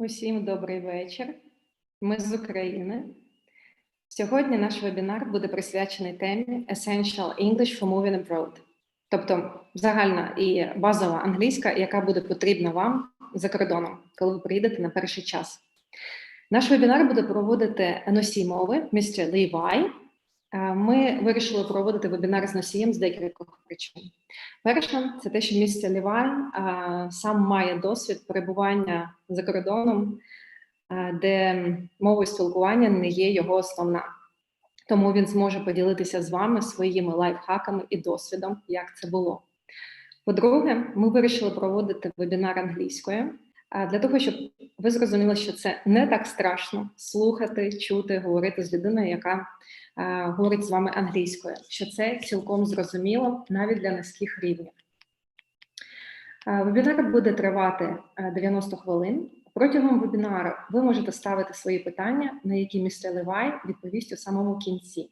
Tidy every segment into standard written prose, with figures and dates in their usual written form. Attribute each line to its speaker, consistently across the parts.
Speaker 1: Усім добрий вечір. Ми з України. Сьогодні наш вебінар буде присвячений темі Essential English for Moving Abroad. Тобто загальна і базова англійська, яка буде потрібна вам за кордоном, коли ви приїдете на перший час. Наш вебінар буде проводити носій мови, містер Лівай. Ми вирішили проводити вебінар з носієм з декількох причин. Перша – це те, що містер Лівай сам має досвід перебування за кордоном, де мовою спілкування не є його основна. Тому він зможе поділитися з вами своїми лайфхаками і досвідом, як це було. По-друге, ми вирішили проводити вебінар англійською, для того, щоб ви зрозуміли, що це не так страшно слухати, чути, говорити з людиною, яка говорить з вами англійською, що це цілком зрозуміло навіть для низьких рівнів. Вебінар буде тривати 90 хвилин. Протягом вебінару ви можете ставити свої питання, на які містер Лівай відповість у самому кінці.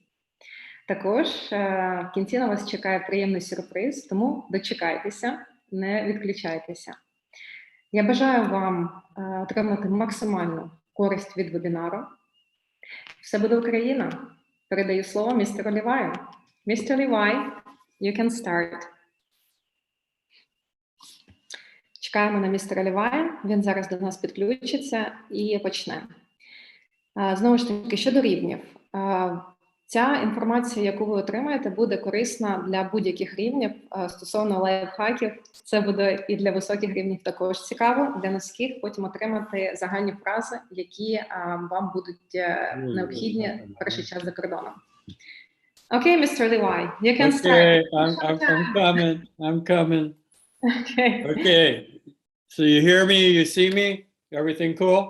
Speaker 1: Також в кінці на вас чекає приємний сюрприз, тому дочекайтеся, не відключайтеся. Я бажаю вам отримати максимальну користь від вебінару. Все буде Україна. Передаю слово містеру Ліваю. Містер Лівай, you can start. Чекаємо на містера Лівая. Він зараз до нас підключиться і почне. Знову ж таки, щодо рівнів. Ця інформація, яку ви отримаєте, буде корисна для будь-яких рівнів. Стосовно лайфхаків, це буде і для високих рівнів також цікаво, для низьких потім отримати загальні фрази, які вам будуть необхідні перший час за кордоном. Окей, містер Лівай, you can start.
Speaker 2: Okay, I'm coming.
Speaker 1: Okay.
Speaker 2: So you hear me, you see me? Everything cool?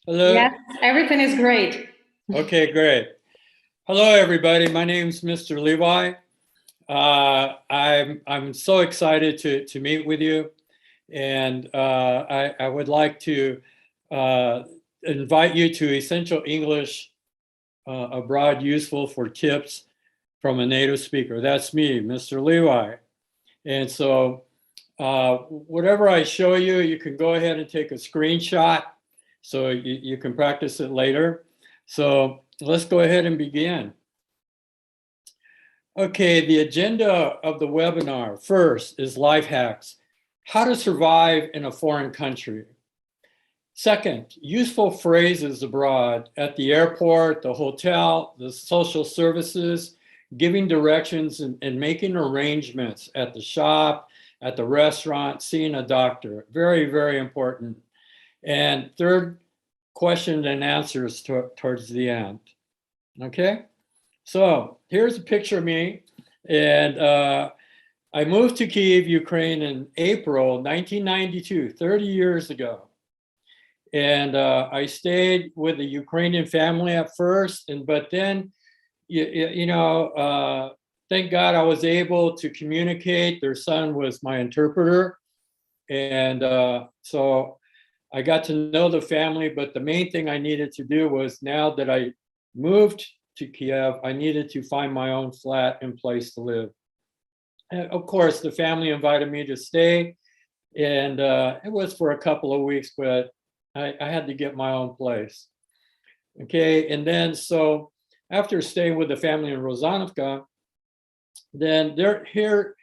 Speaker 2: Hello?
Speaker 1: Yes, everything is great.
Speaker 2: Okay, great. Hello, everybody. My name's Mr. Levi. I'm so excited to meet with you, and I would like to invite you to Essential English Abroad, Useful for Tips from a Native Speaker. That's me, Mr. Levi. And so whatever I show you, you can go ahead and take a screenshot so you can practice it later. So let's go ahead and begin. Okay, the agenda of the webinar first is life hacks, how to survive in a foreign country. Second, useful phrases abroad at the airport, the hotel, the social services, giving directions and making arrangements at the shop, at the restaurant, seeing a doctor. Very, very important. And third, question and answers towards the end. Okay? So here's a picture of me. And I moved to Kyiv, Ukraine in April 1992, 30 years ago. And I stayed with a Ukrainian family at first, but then thank God I was able to communicate. Their son was my interpreter. And so I got to know the family, but the main thing I needed to do was, now that I moved to Kiev, I needed to find my own flat and place to live. And of course, the family invited me to stay, and it was for a couple of weeks, but I had to get my own place. Okay, and then so after staying with the family in Rosanovka, then here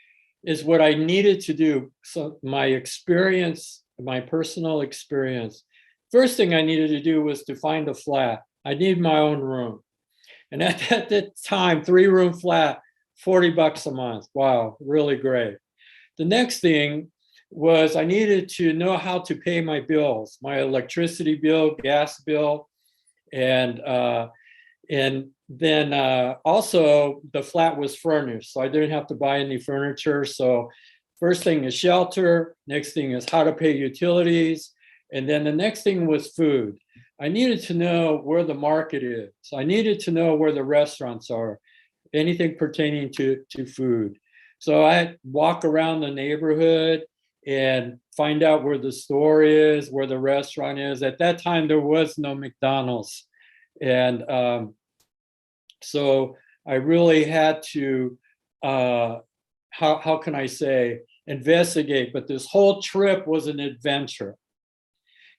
Speaker 2: is what I needed to do. So my experience, my personal experience. First thing I needed to do was to find a flat. I needed my own room. And at that time, 3-room flat, $40 a month. Wow, really great. The next thing was I needed to know how to pay my bills, my electricity bill, gas bill, and then also the flat was furnished, so I didn't have to buy any furniture. So first thing is shelter, next thing is how to pay utilities, and then the next thing was food. I needed to know where the market is. I needed to know where the restaurants are, anything pertaining to food. So I walk around the neighborhood and find out where the store is, where the restaurant is. At that time, there was no McDonald's. And so I really had to, how can I say, investigate. But this whole trip was an adventure.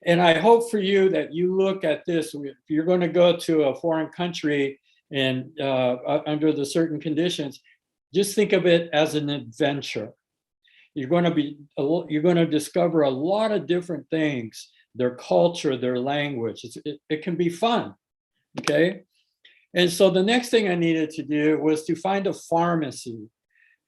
Speaker 2: And I hope for you that you look at this, if you're going to go to a foreign country and under the certain conditions, just think of it as an adventure. You're going to discover a lot of different things, their culture, their language. It can be fun, okay? And so the next thing I needed to do was to find a pharmacy.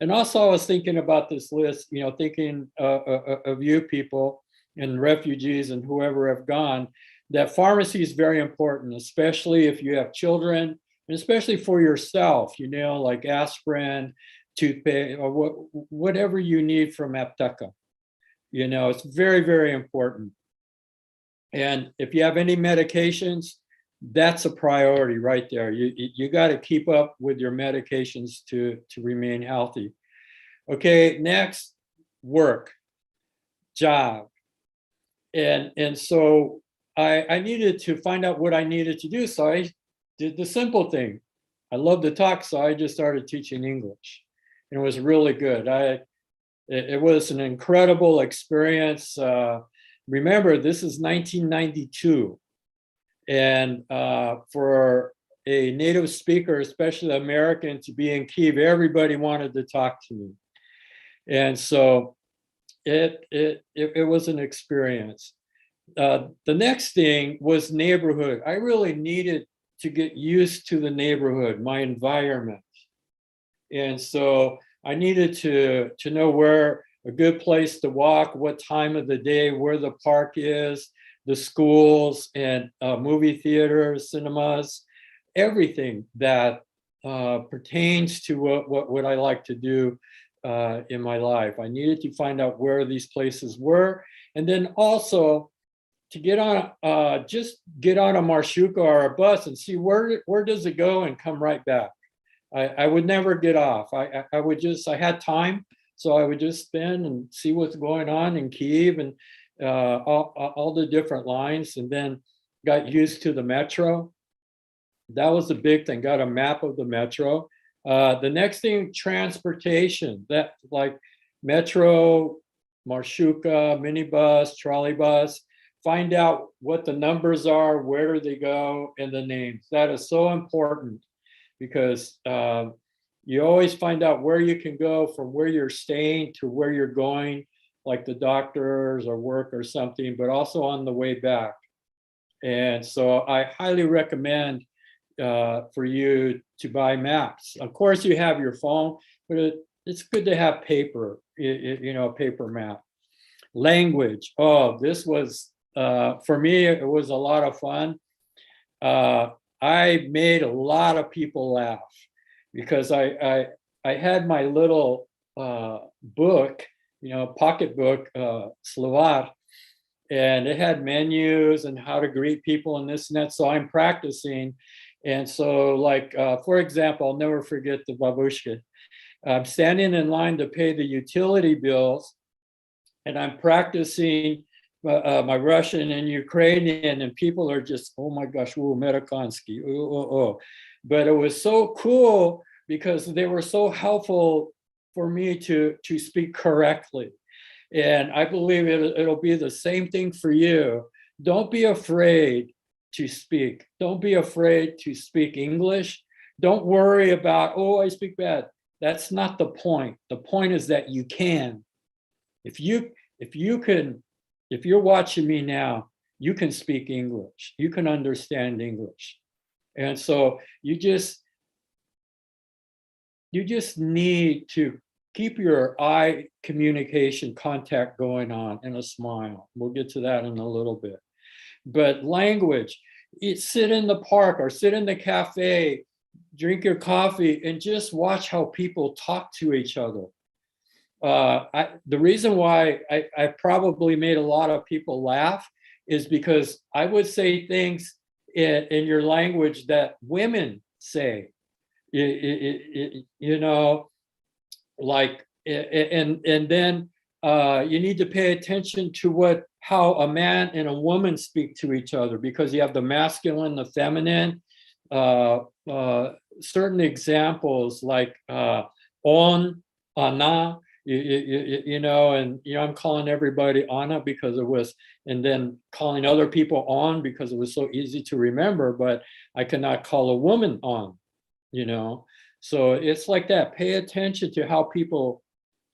Speaker 2: And also I was thinking about this list, thinking of you people and refugees and whoever have gone, that pharmacy is very important, especially if you have children, and especially for yourself, like aspirin, toothpaste, or whatever you need from apteka. It's very, very important. And if you have any medications, that's a priority right there. You got to keep up with your medications to remain healthy. Okay, next, work, job. And so I needed to find out what I needed to do. So I did the simple thing. I love to talk, so I just started teaching English. And it was really good. It was an incredible experience. Remember, this is 1992. And for a native speaker, especially American, to be in Kyiv, everybody wanted to talk to me. And so it was an experience. The next thing was neighborhood. I really needed to get used to the neighborhood, my environment. And so I needed to know where a good place to walk, what time of the day, where the park is, the schools and movie theaters, cinemas, everything that pertains to what I like to do in my life. I needed to find out where these places were, and then also to get on, just get on a marshuka or a bus and see where does it go and come right back. I would never get off. I had time, so I would just spin and see what's going on in Kyiv and all the different lines, and then got used to the metro. That was the big thing, got a map of the metro. The next thing, transportation, that like metro, marshuka, minibus, trolleybus, find out what the numbers are, where do they go, and the names. That is so important because you always find out where you can go from where you're staying to where you're going, like the doctors or work or something, but also on the way back. And so I highly recommend for you to buy maps. Of course, you have your phone, but it's good to have paper, paper map. Language. Oh, this was, for me, it was a lot of fun. I made a lot of people laugh because I had my little book, pocketbook, Slovak, and it had menus and how to greet people and this and that. So I'm practicing. And so like, for example, I'll never forget the babushka. I'm standing in line to pay the utility bills, and I'm practicing my Russian and Ukrainian, and people are just, oh my gosh, Amerikansky, oh. But it was so cool because they were so helpful for me to speak correctly. And I believe it'll be the same thing for you. Don't be afraid to speak. Don't be afraid to speak English. Don't worry about, oh, I speak bad. That's not the point. The point is that you can. If you're watching me now, you can speak English. You can understand English. And so you just need to keep your eye communication contact going on and a smile. We'll get to that in a little bit. But language, sit in the park or sit in the cafe, drink your coffee, and just watch how people talk to each other. The reason why I probably made a lot of people laugh is because I would say things in your language that women say, like, and then you need to pay attention to how a man and a woman speak to each other, because you have the masculine, the feminine. Certain examples like on, ana, you know, and you know, I'm calling everybody Anna because it was, and then calling other people on because it was so easy to remember, but I cannot call a woman on, you know. So it's like that. Pay attention to how people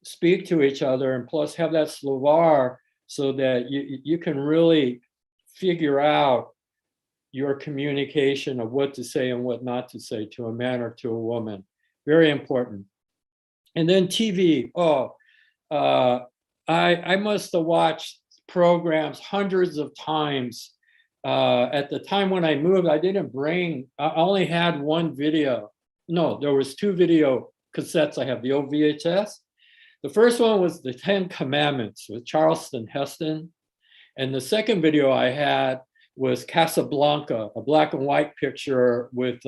Speaker 2: speak to each other, and plus have that slovar so that you can really figure out your communication of what to say and what not to say to a man or to a woman. Very important. And then TV. I must have watched programs hundreds of times. At the time when I moved, I only had one video. No, there was 2 video cassettes. I have the old VHS. The first one was the 10 Commandments with Charleston Heston. And the second video I had was Casablanca, a black and white picture with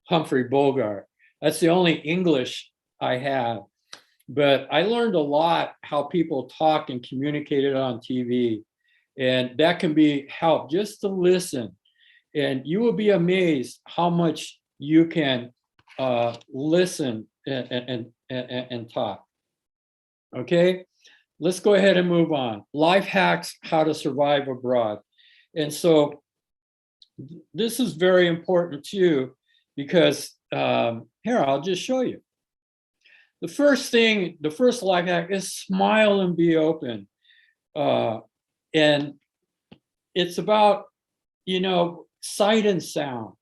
Speaker 2: Humphrey Bogart. That's the only English I have. But I learned a lot how people talk and communicated on TV. And that can be help just to listen. And you will be amazed how much you can listen and talk. Okay, let's go ahead and move on. Life hacks, how to survive abroad. And so this is very important too, because here, I'll just show you. The first life hack is smile and be open. And it's about, you know, sight and sound.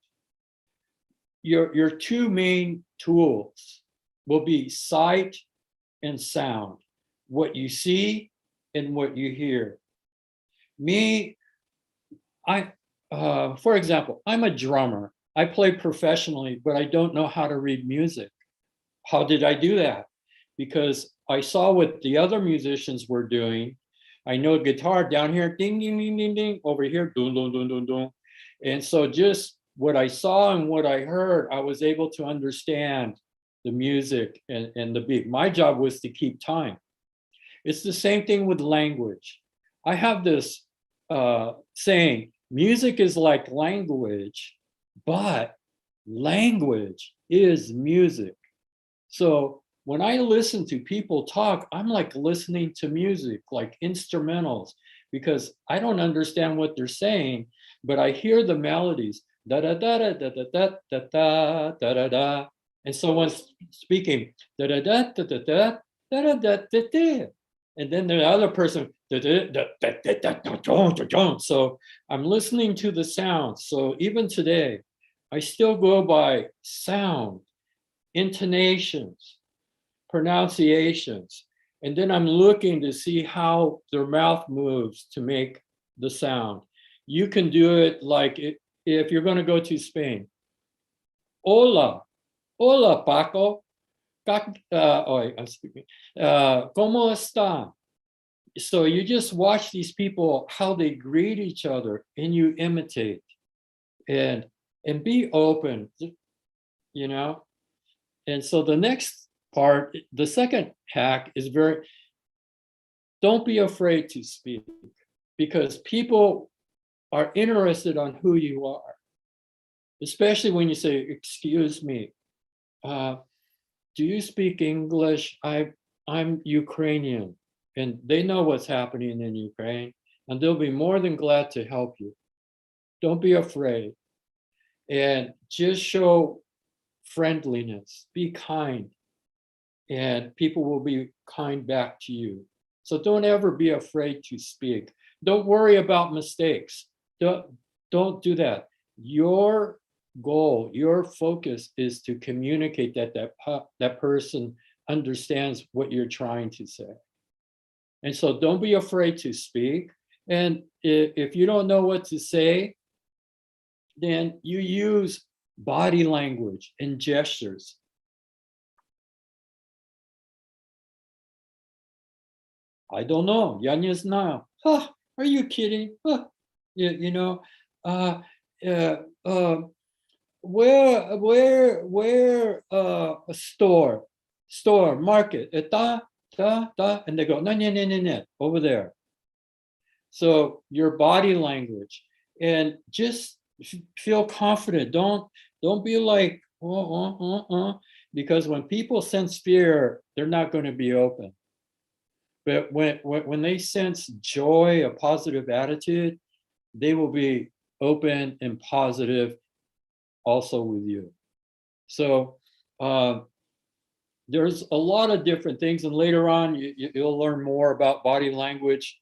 Speaker 2: Your 2 main tools will be sight and sound, what you see and what you hear. Me, for example, I'm a drummer. I play professionally, but I don't know how to read music. How did I do that? Because I saw what the other musicians were doing. I know guitar down here, ding, ding, ding, ding, ding, over here, dun, dun, dun, dun, dun. And so just what I saw and what I heard, I was able to understand the music and the beat. My job was to keep time. It's the same thing with language. I have this saying, music is like language, but language is music. So when I listen to people talk, I'm like listening to music, like instrumentals, because I don't understand what they're saying, but I hear the melodies, da da da da da da da da da da da. And someone's speaking, da da da da da da da da da da. And then the other person, da da da da da da da da. So I'm listening to the sound. So even today, I still go by sound, intonations, pronunciations, and then I'm looking to see how their mouth moves to make the sound. You can do it like if you're going to go to Spain. Hola, hola, Paco. I'm speaking. ¿Cómo está? So you just watch these people, how they greet each other, and you imitate. And be open, you know? And so the next part, the second hack is don't be afraid to speak, because people are interested on who you are, especially when you say, excuse me, do you speak English? I'm Ukrainian, and they know what's happening in Ukraine, and they'll be more than glad to help you. Don't be afraid, and just show friendliness, be kind, and people will be kind back to you. So don't ever be afraid to speak. Don't worry about mistakes. Don't do that. Your goal, your focus is to communicate that person understands what you're trying to say. And so don't be afraid to speak. And if you don't know what to say, then you use body language and gestures. I don't know. Я не знаю. Are you kidding? You know, where a store, market, and they go, no, over there. So your body language, and just feel confident. Don't be like, because when people sense fear, they're not going to be open. But when they sense joy, a positive attitude, they will be open and positive also with you. So there's a lot of different things, and later on you'll learn more about body language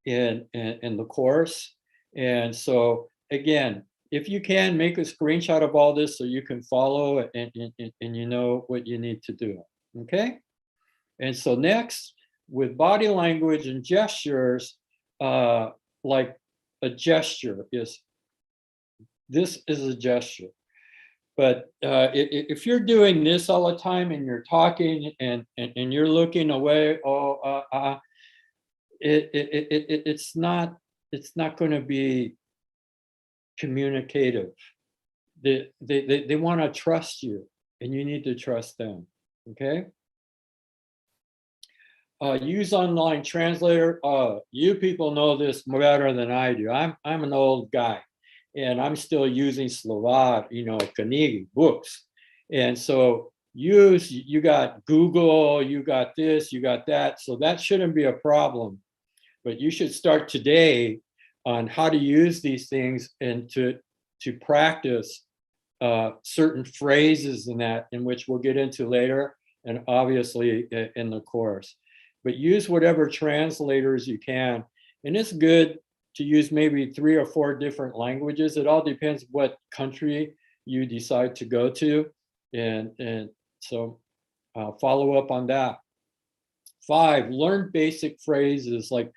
Speaker 2: in the course. And so again, if you can, make a screenshot of all this so you can follow and you know what you need to do. Okay? And so next, with body language and gestures, like a gesture is, this is a gesture. But if you're doing this all the time and you're talking and you're looking away, it's not going to be communicative. They want to trust you, and you need to trust them. Okay. Use online translator. You people know this better than I do. I'm an old guy, and I'm still using Slovak, Knigi books. And so you got Google, you got this, you got that. So that shouldn't be a problem. But you should start today on how to use these things and to practice certain phrases in which we'll get into later, and obviously in the course. But use whatever translators you can. And it's good to use maybe 3 or 4 different languages. It all depends what country you decide to go to. And so follow up on that. 5, learn basic phrases like,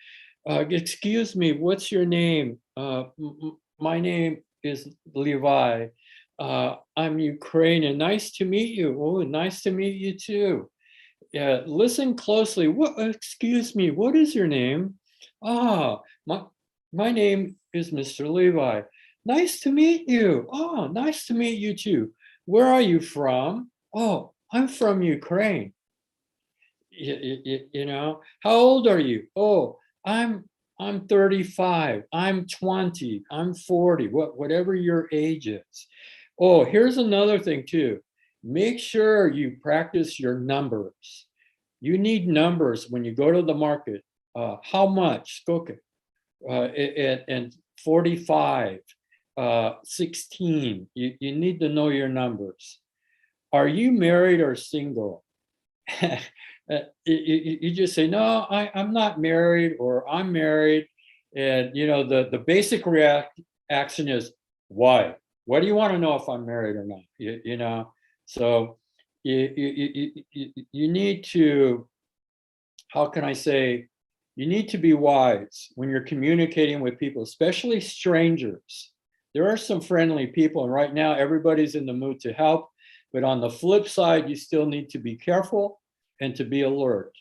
Speaker 2: excuse me, what's your name? My name is Levi. I'm Ukrainian. Nice to meet you. Oh, nice to meet you too. Yeah, listen closely. What? Excuse me, what is your name? My name is Mr. Levi. Nice to meet you. Oh, nice to meet you too. Where are you from? Oh, I'm from Ukraine. How old are you? Oh, I'm 35. I'm 20. I'm 40. Whatever your age is. Oh, here's another thing too. Make sure you practice your numbers. You need numbers when you go to the market. How much? Okay. And 45, 16. You need to know your numbers. Are you married or single? You just say, no, I'm not married, or I'm married. And the basic reaction is, why? Why do you want to know if I'm married or not? So you need to, how can I say, you need to be wise when you're communicating with people, especially strangers. There are some friendly people, and right now everybody's in the mood to help. But on the flip side, you still need to be careful and to be alert.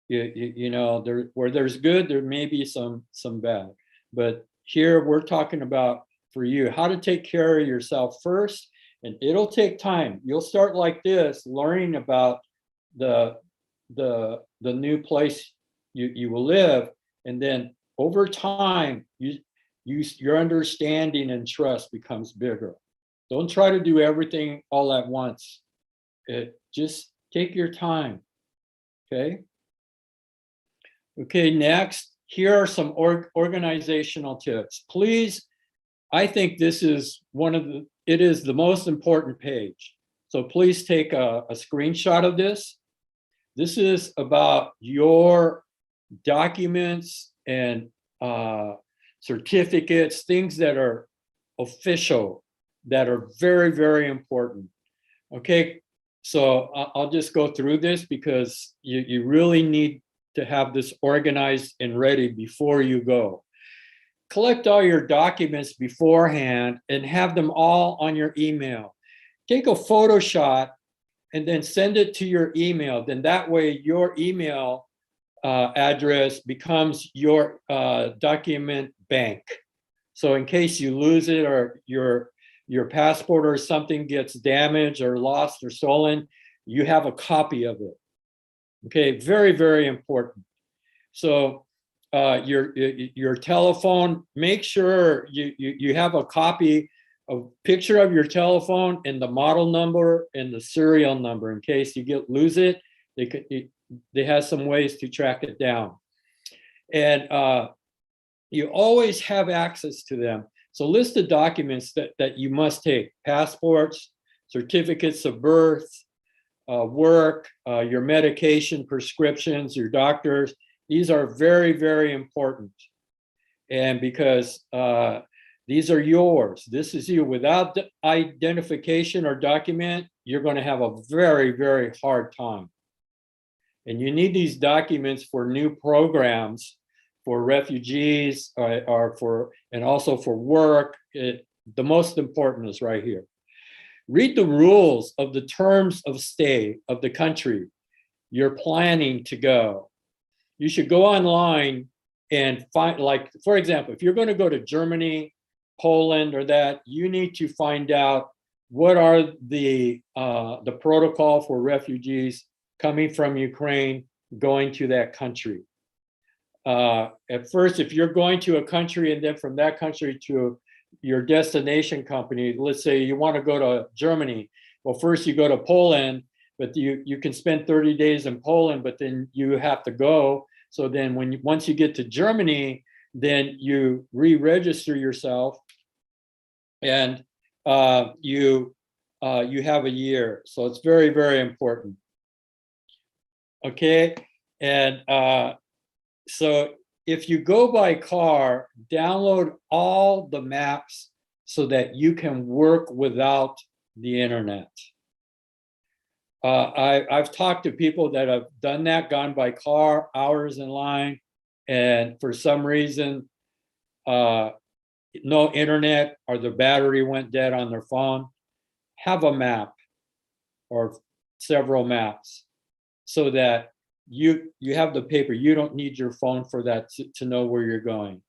Speaker 2: Where there's good, there may be some bad. But here we're talking about, for you, how to take care of yourself first. And it'll take time. You'll start like this, learning about the new place you will live, and then over time, your understanding and trust becomes bigger. Don't try to do everything all at once. Just take your time. Okay. Okay. Next, here are some organizational tips. Please, I think this is it is the most important page. So please take a screenshot of this. This is about your documents and certificates, things that are official, that are very, very important. Okay, so I'll just go through this because you really need to have this organized and ready before you go. Collect all your documents beforehand and have them all on your email. Take a photo shot and then send it to your email. Then that way your email address becomes your document bank. So in case you lose it, or your passport or something gets damaged or lost or stolen, you have a copy of it. Okay, very, very important. So your telephone, make sure you have a copy, a picture of your telephone and the model number and the serial number, in case you lose it. They have some ways to track it down. And you always have access to them. So list the documents that you must take: passports, certificates of birth, work, your medication, prescriptions, your doctors. These are very, very important. And because these are yours, this is you. Without identification or document, you're going to have a very, very hard time. And you need these documents for new programs, for refugees, and also for work. The most important is right here. Read the rules of the terms of stay of the country you're planning to go. You should go online and find, like, for example, if you're going to go to Germany, Poland, or that, you need to find out what are the protocol for refugees coming from Ukraine going to that country. At first, if you're going to a country and then from that country to your destination company, let's say you want to go to Germany. Well, first you go to Poland, but you can spend 30 days in Poland, but then you have to go. So then once you get to Germany, then you re-register yourself, and you have a year. So it's very, very important. Okay, and so if you go by car, download all the maps so that you can work without the internet. I've talked to people that have done that, gone by car, hours in line, and for some reason, no internet or the battery went dead on their phone. Have a map or several maps so that you have the paper. You don't need your phone for that to know where you're going.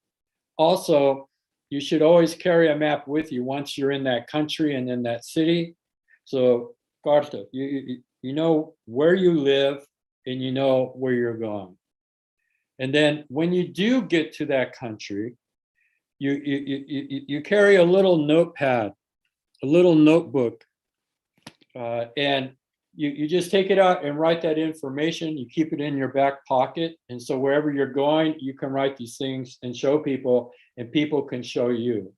Speaker 2: Also, you should always carry a map with you once you're in that country and in that city. So, Carta, you know where you live and you know where you're going. And then when you do get to that country, you carry a little notepad, a little notebook, and you just take it out and write that information. You keep it in your back pocket. And so wherever you're going, you can write these things and show people, and people can show you.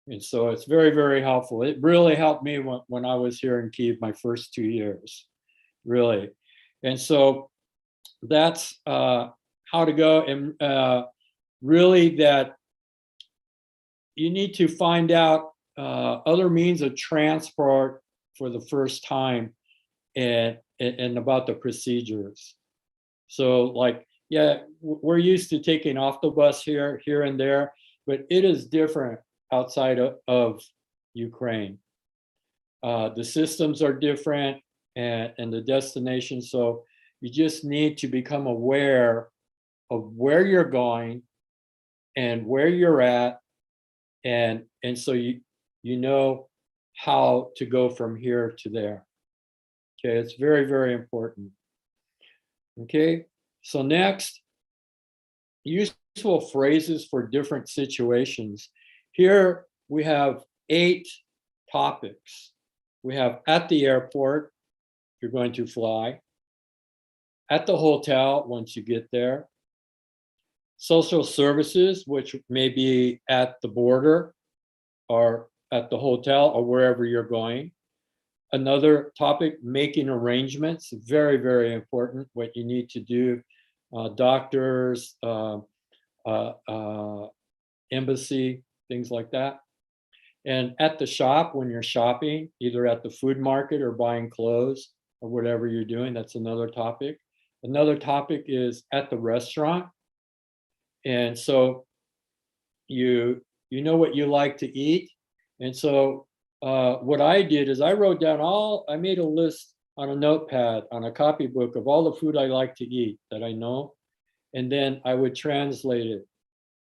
Speaker 2: And so it's very, very helpful. It really helped me when I was here in Kyiv my first 2 years, really. And so that's how to go. And really that you need to find out other means of transport for the first time, and about the procedures. So like, yeah, we're used to taking off the bus here and there, but it is different outside of Ukraine. The systems are different and the destination. So you just need to become aware of where you're going and where you're at. And so you know how to go from here to there. Okay, it's very, very important. Okay, so next, useful phrases for different situations. Here we have 8 topics. We have at the airport, if you're going to fly, at the hotel once you get there, social services, which may be at the border or at the hotel or wherever you're going. Another topic, making arrangements, very, very important, what you need to do. Doctors, embassy, things like that. And at the shop, when you're shopping, either at the food market or buying clothes or whatever you're doing, that's another topic. Another topic is at the restaurant. And so you know what you like to eat. And so what I did is I wrote down I made a list on a notepad, on a copybook of all the food I like to eat that I know. And then I would translate it.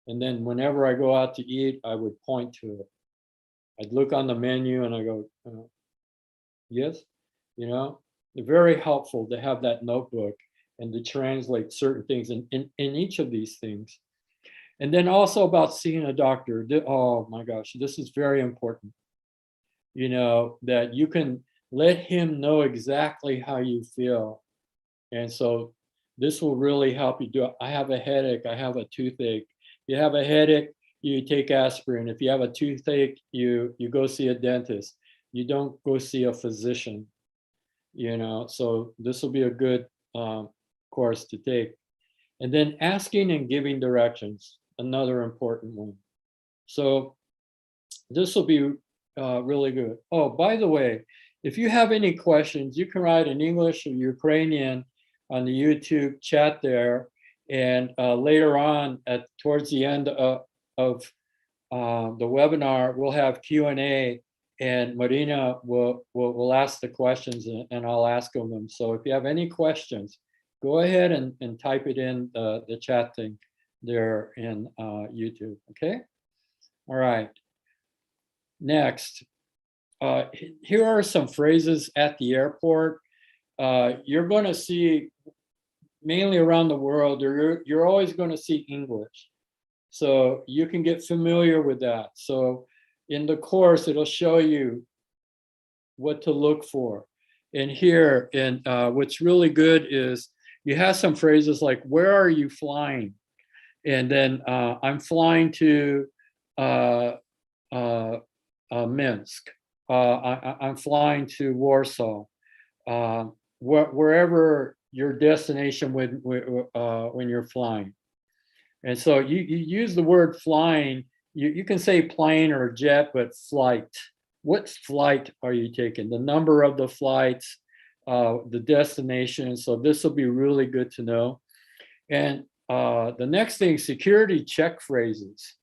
Speaker 2: And then whenever I go out to eat, I would point to it. I'd look on the menu and I go, yes, very helpful to have that notebook and to translate certain things in each of these things. And then also about seeing a doctor. Oh my gosh, this is very important. That you can let him know exactly how you feel. And so this will really help you do it. I have a headache, I have a toothache. You have a headache, you take aspirin. If you have a toothache, you go see a dentist. You don't go see a physician, you know, so this will be a good course to take. And then asking and giving directions, another important one. So this will be really good. Oh, by the way, if you have any questions, you can write in English or Ukrainian on the YouTube chat there. And later on, towards the end of the webinar, we'll have Q&A, and Marina will ask the questions, and I'll ask them. So if you have any questions, go ahead and type it in the chat thing there in YouTube, okay? All right. Next, here are some phrases at the airport. You're going to see, mainly around the world, you're always going to see English. So you can get familiar with that. So in the course, it'll show you what to look for. And here, and what's really good is you have some phrases like, where are you flying? And then I'm flying to Minsk. I'm flying to Warsaw. Wherever your destination when you're flying. And so you use the word flying. You can say plane or jet, but flight. What flight are you taking? The number of the flights, the destination. So this will be really good to know. And the next thing, security check phrases.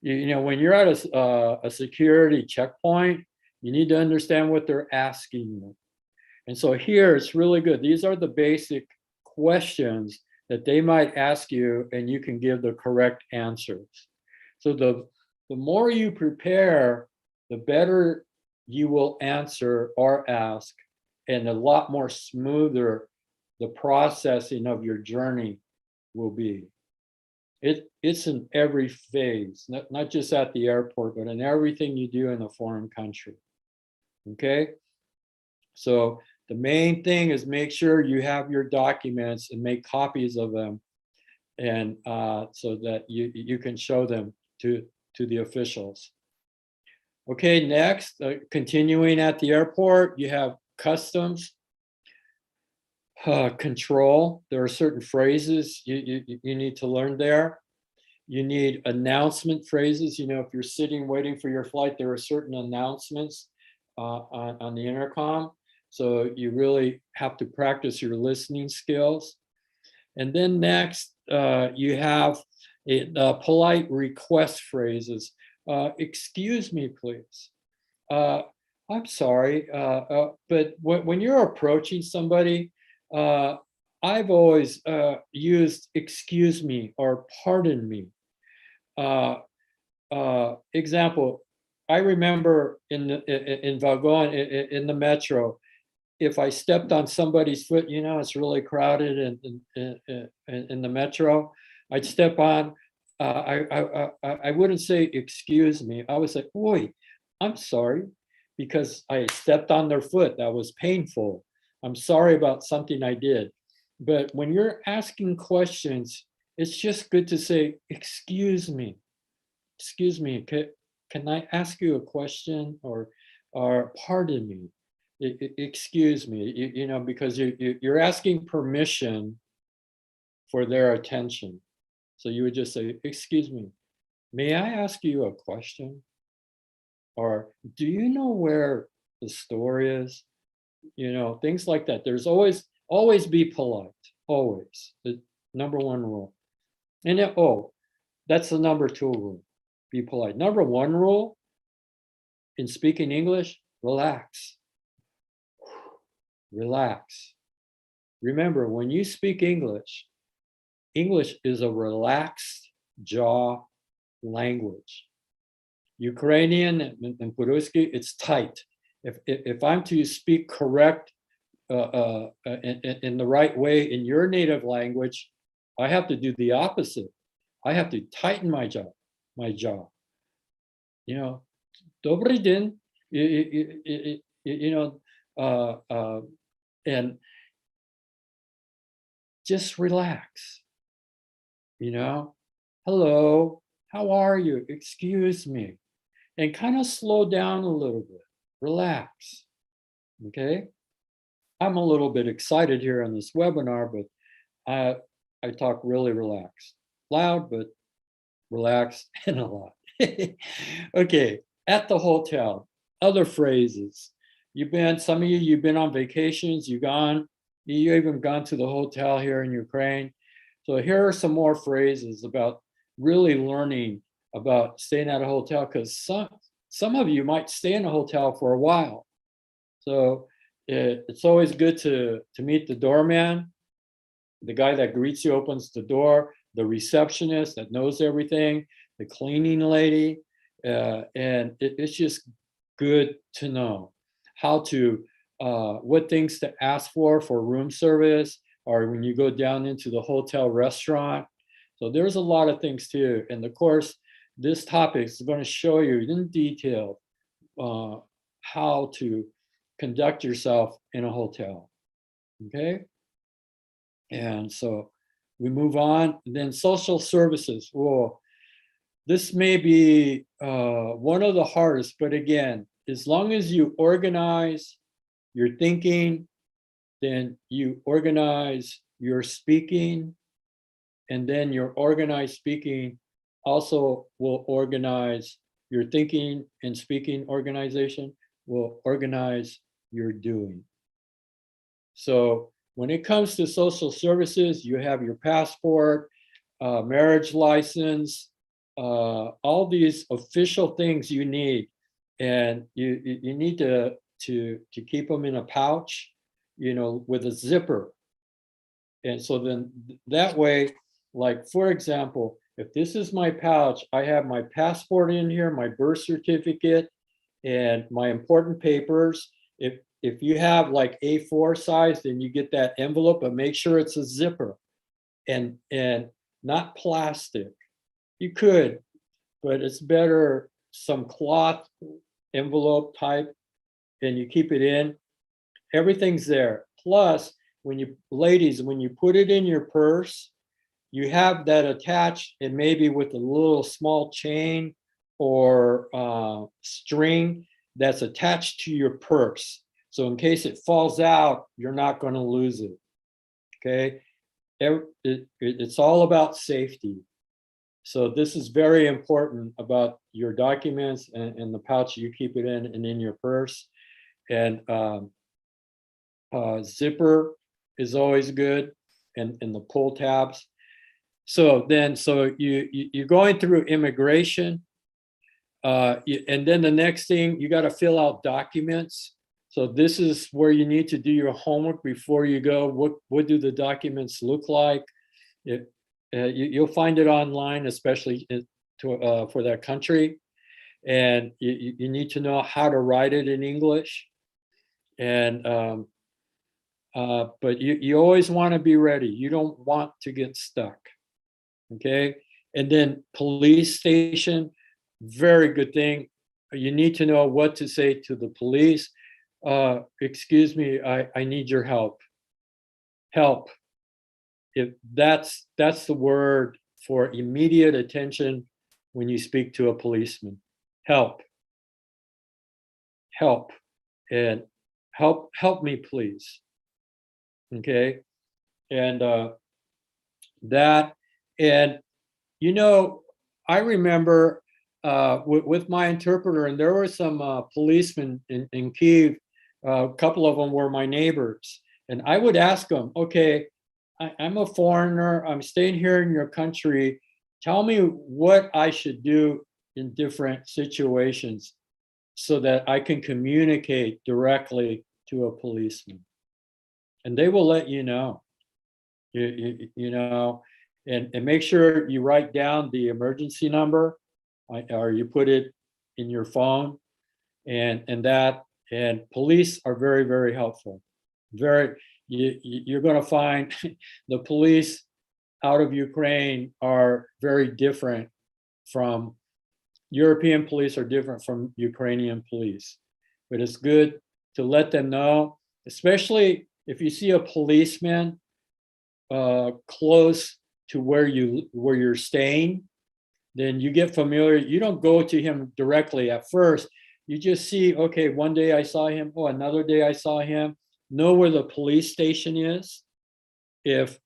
Speaker 2: You know, when you're at a security checkpoint, you need to understand what they're asking you. And so here it's really good. These are the basic questions that they might ask you, and you can give the correct answers. So the more you prepare, the better you will answer or ask, and a lot more smoother the processing of your journey will be. It's in every phase, not just at the airport, but in everything you do in a foreign country. Okay? So the main thing is make sure you have your documents and make copies of them, and so that you can show them to the officials. Okay, next, continuing at the airport, you have customs, control. There are certain phrases you need to learn there. You need announcement phrases. You know, if you're sitting waiting for your flight, there are certain announcements on the intercom. So you really have to practice your listening skills. And then next, you have polite request phrases. Excuse me, please. I'm sorry, but when you're approaching somebody, I've always used excuse me or pardon me. Example, I remember in Wagon, in the metro, if I stepped on somebody's foot, you know, it's really crowded in the metro, I'd step on, I wouldn't say, excuse me. I would say, oi, I'm sorry, because I stepped on their foot. That was painful. I'm sorry about something I did. But when you're asking questions, it's just good to say, excuse me, can I ask you a question, or pardon me, excuse me, you know, because you're asking permission for their attention. So you would just say, excuse me, may I ask you a question? Or do you know where the store is? You know, things like that. There's always be polite, always. The number one rule. And that's the number 2 rule, be polite. Number 1 rule in speaking English, relax. Relax. Remember, when you speak English, English is a relaxed jaw language. Ukrainian and Puruski, it's tight. If I'm to speak correct in the right way in your native language, I have to do the opposite. I have to tighten my jaw. You know, Dobry din, you know, and just relax. Hello, how are you? Excuse me. And kind of slow down a little bit. Relax. Okay? I'm a little bit excited here on this webinar, but I talk really relaxed. Loud, but relaxed and a lot. Okay, at the hotel, other phrases. Some of you've been on vacations, you even gone to the hotel here in Ukraine. So here are some more phrases about really learning about staying at a hotel, because some of you might stay in a hotel for a while. So it's always good to meet the doorman, the guy that greets you, opens the door, the receptionist that knows everything, the cleaning lady, and it's just good to know how to, what things to ask for room service, or when you go down into the hotel restaurant. So there's a lot of things too. And of course, this topic is going to show you in detail how to conduct yourself in a hotel. Okay? And so we move on. And then social services. Well, this may be one of the hardest, but again, as long as you organize your thinking, then you organize your speaking, and then your organized speaking also will organize your thinking, and speaking organization will organize your doing. So when it comes to social services, you have your passport, marriage license, all these official things you need, and you need to keep them in a pouch, with a zipper. And so then that way, like for example, if this is my pouch, I have my passport in here, my birth certificate, and my important papers. If you have like A4 size, then you get that envelope, but make sure it's a zipper and not plastic. You could, but it's better some cloth envelope type, and you keep it in. Everything's there. Plus, ladies, when you put it in your purse, you have that attached, and maybe with a little small chain or string that's attached to your purse. So in case it falls out, you're not going to lose it. Okay? It's all about safety. So this is very important about your documents and the pouch you keep it in, and in your purse. And zipper is always good, and the pull tabs. So you're going through immigration, and then the next thing, you got to fill out documents. So this is where you need to do your homework before you go. What do the documents look like? You'll find it online, especially for that country, and you need to know how to write it in English. And but you always want to be ready. You don't want to get stuck. Okay. And then police station, very good thing. You need to know what to say to the police. Excuse me, I need your help. Help. If that's the word for immediate attention when you speak to a policeman. Help. Help. And help me, please. Okay. And that, and I remember with my interpreter, and there were some policemen in Kyiv. A couple of them were my neighbors, and I would ask them, okay, I'm a foreigner, I'm staying here in your country, tell me what I should do in different situations so that I can communicate directly to a policeman. And they will let you know. And make sure you write down the emergency number, or you put it in your phone, and police are very, very helpful. You're going to find the police out of Ukraine are very different from European police, are different from Ukrainian police. But it's good to let them know, especially if you see a policeman close to where you're staying, then you get familiar. You don't go to him directly at first. You just see, okay, one day I saw him, oh, another day I saw him. Know where the police station is. If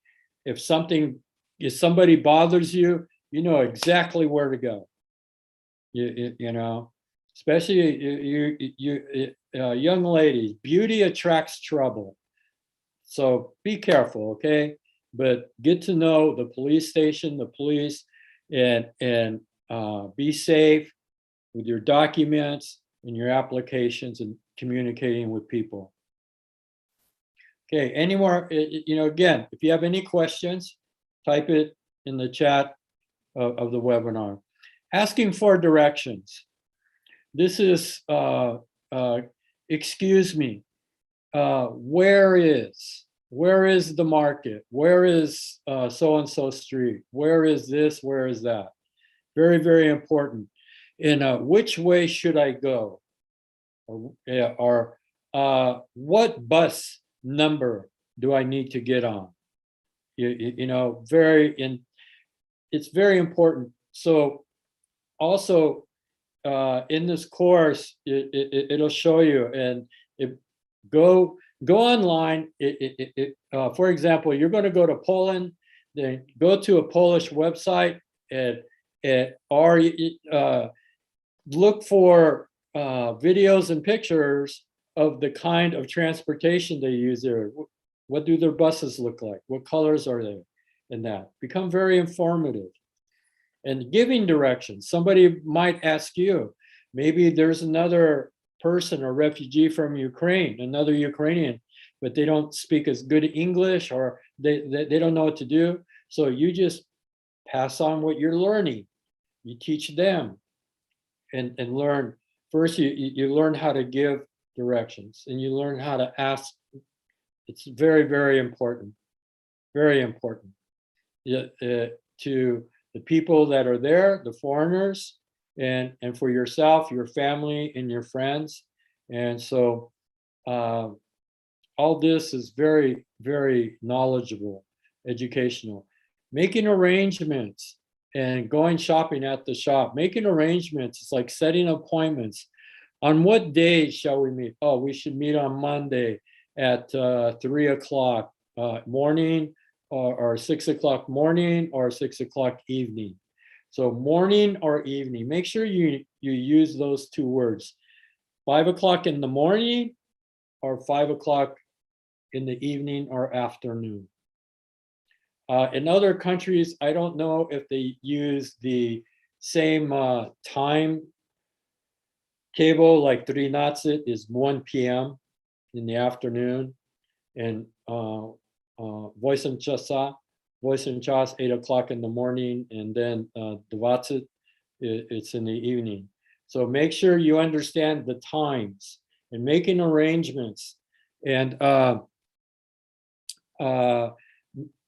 Speaker 2: somebody bothers you, you know exactly where to go. You know, especially you young ladies, beauty attracts trouble. So be careful, okay? But get to know the police station, the police, and be safe with your documents and your applications and communicating with people. Okay, any more, you know, again, if you have any questions, type it in the chat of the webinar. Asking for directions. This is, excuse me, where is the market? Where is so-and-so street? Where is this? Where is that? Very, very important. And which way should I go? Or what bus number do I need to get on? You know, it's very important. So also in this course, it'll show you, and go online. For example, you're going to go to Poland, then go to a Polish website or look for videos and pictures of the kind of transportation they use there. What do their buses look like? What colors are they? And that. Become very informative. And giving directions. Somebody might ask you, maybe there's another person or refugee from Ukraine, another Ukrainian, but they don't speak as good English, or they don't know what to do. So you just pass on what you're learning. You teach them and learn. First, you learn how to give directions, and you learn how to ask. It's very, very important. Very important. To the people that are there, the foreigners, and for yourself, your family, and your friends. And so all this is very, very knowledgeable, educational. Making arrangements and going shopping at the shop. Making arrangements, it's like setting appointments. On what day shall we meet? Oh, we should meet on Monday at 3 o'clock morning, or 6 o'clock morning, or 6 o'clock evening. So morning or evening. Make sure you use those two words. 5 o'clock in the morning, or 5 o'clock in the evening or afternoon. In other countries, I don't know if they use the same time table, like 13 is 1 p.m. in the afternoon, and 8 čas, 8 o'clock in the morning, and then 20, it's in the evening. So make sure you understand the times and making arrangements, and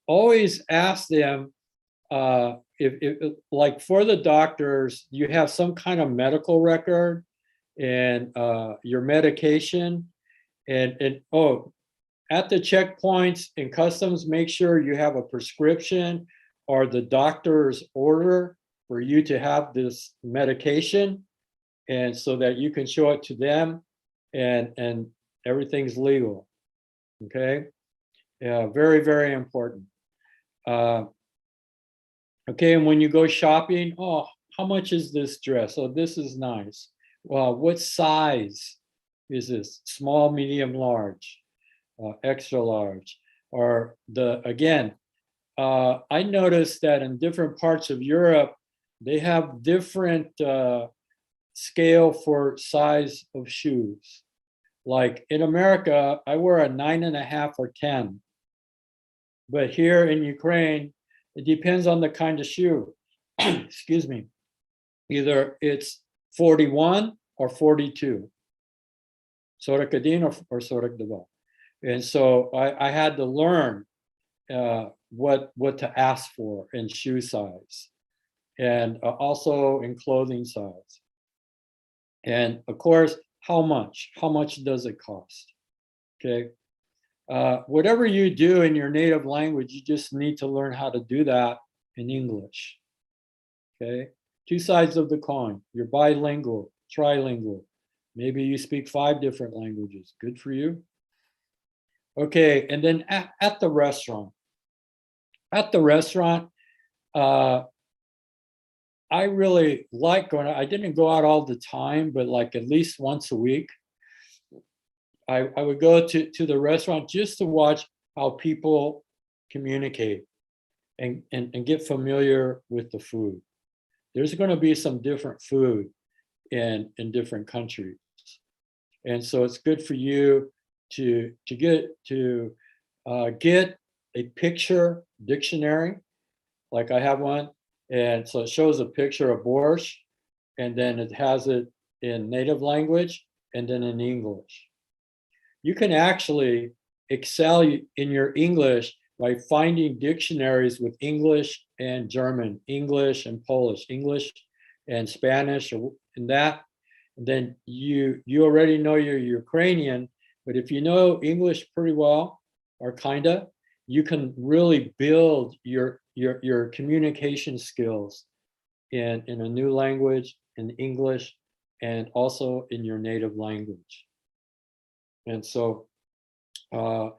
Speaker 2: always ask them if like for the doctors, you have some kind of medical record and your medication, and at the checkpoints and customs, make sure you have a prescription or the doctor's order for you to have this medication, and so that you can show it to them, and everything's legal. Okay, yeah, very, very important. Okay, and when you go shopping, oh, how much is this dress? Oh, this is nice. Well, what size is this? Small, medium, large, extra large, or I noticed that in different parts of Europe, they have different scale for size of shoes. Like in America, I wear a 9.5 or 10. But here in Ukraine, it depends on the kind of shoe. Excuse me. Either it's 41 or 42. 41 or 42. And so I had to learn what to ask for in shoe size, and also in clothing size. And of course, how much does it cost? Okay. whatever you do in your native language, you just need to learn how to do that in English. Okay, two sides of the coin. You're bilingual, trilingual. Maybe you speak 5 different languages. Good for you. Okay, and then at the restaurant. At the restaurant, I really like going out. I didn't go out all the time, but like at least once a week. I would go to the restaurant just to watch how people communicate and get familiar with the food. There's going to be some different food in different countries. And so it's good for you to get a picture dictionary, like I have one. And so it shows a picture of borscht, and then it has it in native language and then in English. You can actually excel in your English by finding dictionaries with English and German, English and Polish, English and Spanish, and that. And then you already know you're Ukrainian, but if you know English pretty well, or kinda, you can really build your communication skills in a new language, in English, and also in your native language. And so the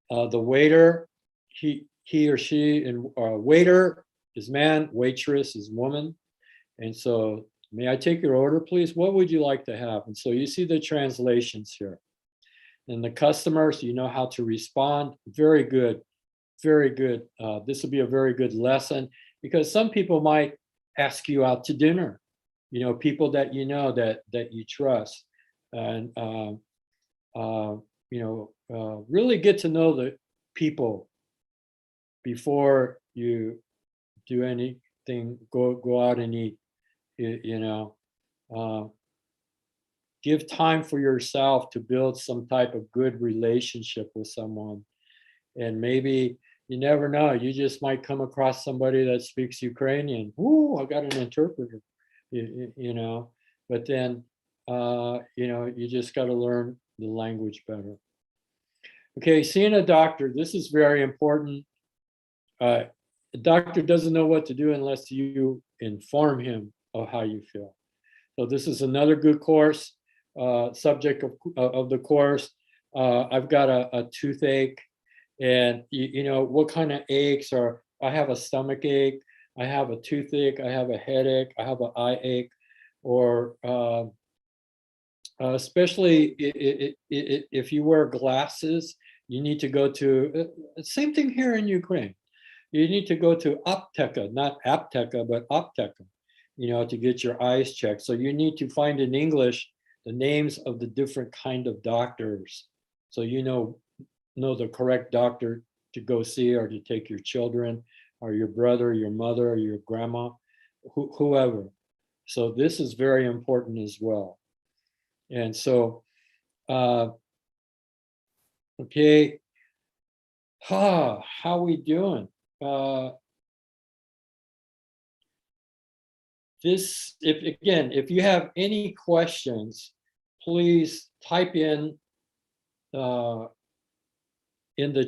Speaker 2: waiter, he or she, and waiter is man, waitress is woman. And so, may I take your order, please? What would you like to have? And so you see the translations here. And the customers, you know how to respond. Very good, very good. This will be a very good lesson, because some people might ask you out to dinner, you know, people that you know, that you trust. And, really get to know the people before you do anything, go out and eat, give time for yourself to build some type of good relationship with someone. And maybe, you never know, you just might come across somebody that speaks Ukrainian. Ooh, I got an interpreter, but then, you just got to learn the language better. Okay, seeing a doctor, this is very important. A doctor doesn't know what to do unless you inform him of how you feel. So this is another good course, subject of the course. I've got a toothache, and what kind of aches are, I have a stomach ache, I have a toothache, I have a headache, I have an eye ache, or especially if you wear glasses, you need to go to, same thing here in Ukraine. You need to go to apteka, not apteka, but apteka, to get your eyes checked. So you need to find in English the names of the different kind of doctors, so you know the correct doctor to go see, or to take your children, or your brother, your mother, or your grandma, whoever. So this is very important as well. And so, okay, how we doing? If you have any questions, please type in the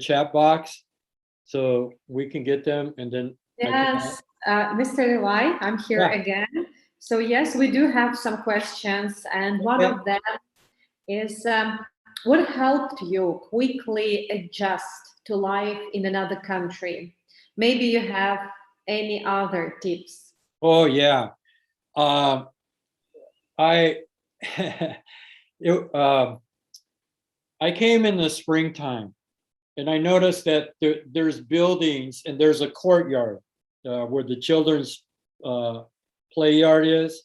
Speaker 2: chat box so we can get them, and then
Speaker 1: yes, Mr. Levi, I'm here again. So yes, we do have some questions, and one of them is, what helped you quickly adjust to life in another country? Maybe you have any other tips?
Speaker 2: Oh yeah, I came in the springtime, and I noticed that there's buildings, and there's a courtyard where the children's play yard is.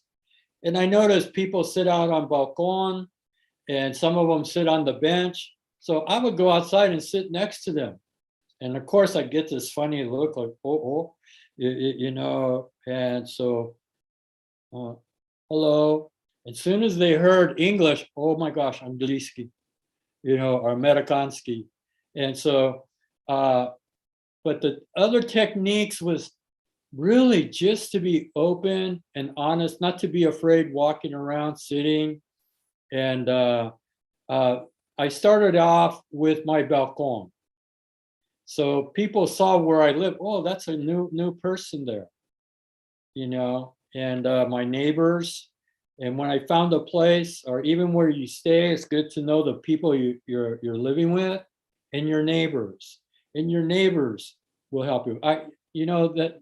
Speaker 2: And I noticed people sit out on balcony, and some of them sit on the bench. So I would go outside and sit next to them. And of course I get this funny look like, and so, hello. As soon as they heard English, oh my gosh, angliski, or amerikanski. And so, but the other techniques was really just to be open and honest, not to be afraid walking around, sitting. And I started off with my balcon. So people saw where I live. Oh, that's a new person there, you know, and my neighbors. And when I found a place, or even where you stay, it's good to know the people you're living with, and your neighbors. And your neighbors will help you. You know that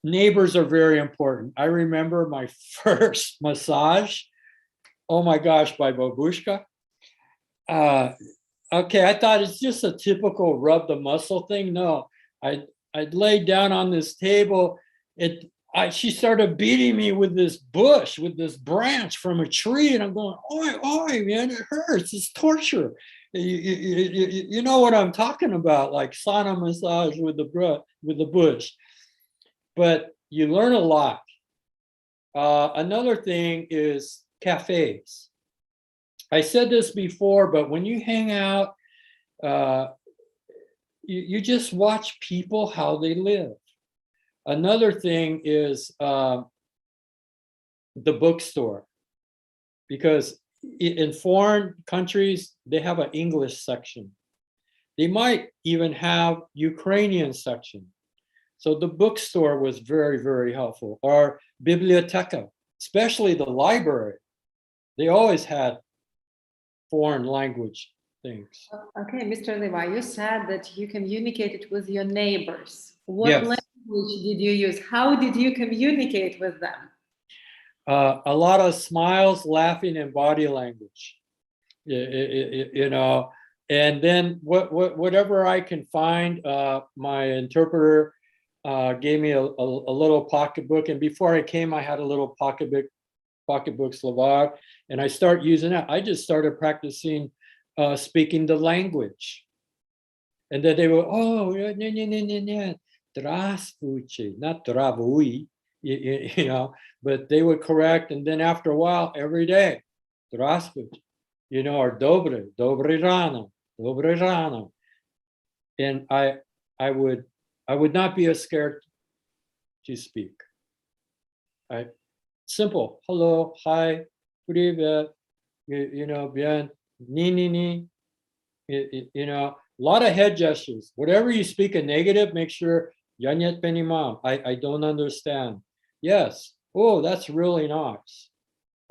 Speaker 2: neighbors are very important. I remember my first massage. Oh my gosh, by Babushka. Okay, I thought it's just a typical rub the muscle thing. No, I'd lay down on this table. She started beating me with this bush, with this branch from a tree, and I'm going, oi, oi, man, it hurts. It's torture. You know what I'm talking about, like sauna massage with the bush. But you learn a lot. Another thing is cafes. I said this before, but when you hang out, you just watch people, how they live. Another thing is the bookstore, because in foreign countries, they have an English section. They might even have Ukrainian section. So the bookstore was very, very helpful. Or biblioteca, especially the library. They always had foreign language things.
Speaker 1: Okay, Mr. Levi, you said that you communicated with your neighbors. What
Speaker 2: Yes.
Speaker 1: language did you use? How did you communicate with them?
Speaker 2: A lot of smiles, laughing, and body language. You know, and then whatever I can find, my interpreter gave me a little pocketbook, and before I came, I had a little pocketbook Slovak, and I start using that. I just started practicing speaking the language, and then they were, oh, здравствуйте, not здравуй, you know, but they would correct, and then after a while, every day, здравствуйте, you know, or добрый рано, and I would not be scared to speak. Simple, hello, hi, привет, you know, bien, ni, you know, a lot of head gestures. Whatever you speak a negative, make sure, я не понимаю, I don't understand. Yes, oh, that's really nice.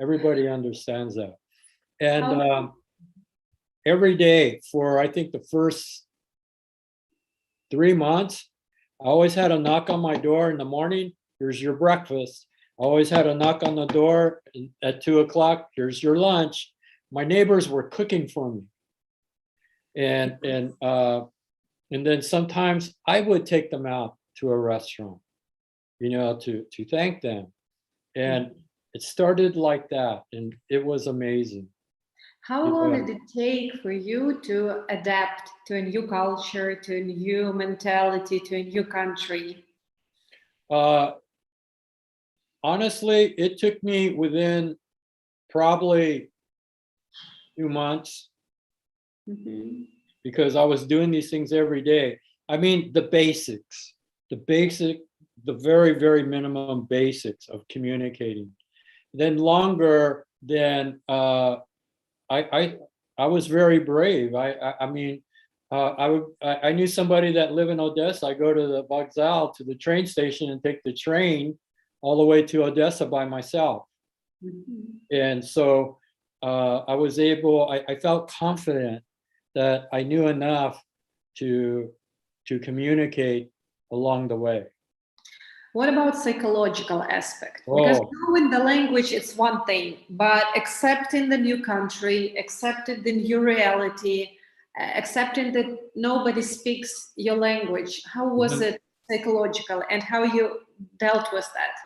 Speaker 2: Everybody understands that. And every day for, I think, the first 3 months, I always had a knock on my door in the morning. Here's your breakfast. I always had a knock on the door at 2 o'clock. Here's your lunch. My neighbors were cooking for me. And then sometimes I would take them out to a restaurant, you know, to thank them. And it started like that, and it was amazing.
Speaker 1: How long did it take for you to adapt to a new culture, to a new mentality, to a new country?
Speaker 2: Honestly, it took me within probably 2 months, because I was doing these things every day. I mean, the basics, the very, very minimum basics of communicating. Then longer than I was very brave. I mean, I knew somebody that lived in Odessa. I go to the vokzal, to the train station, and take the train all the way to Odessa by myself. And so I was able, I felt confident that I knew enough to communicate along the way.
Speaker 1: What about psychological aspect? Because knowing the language is one thing, but accepting the new country, accepting the new reality, accepting that nobody speaks your language, how was it psychological, and how you dealt with that?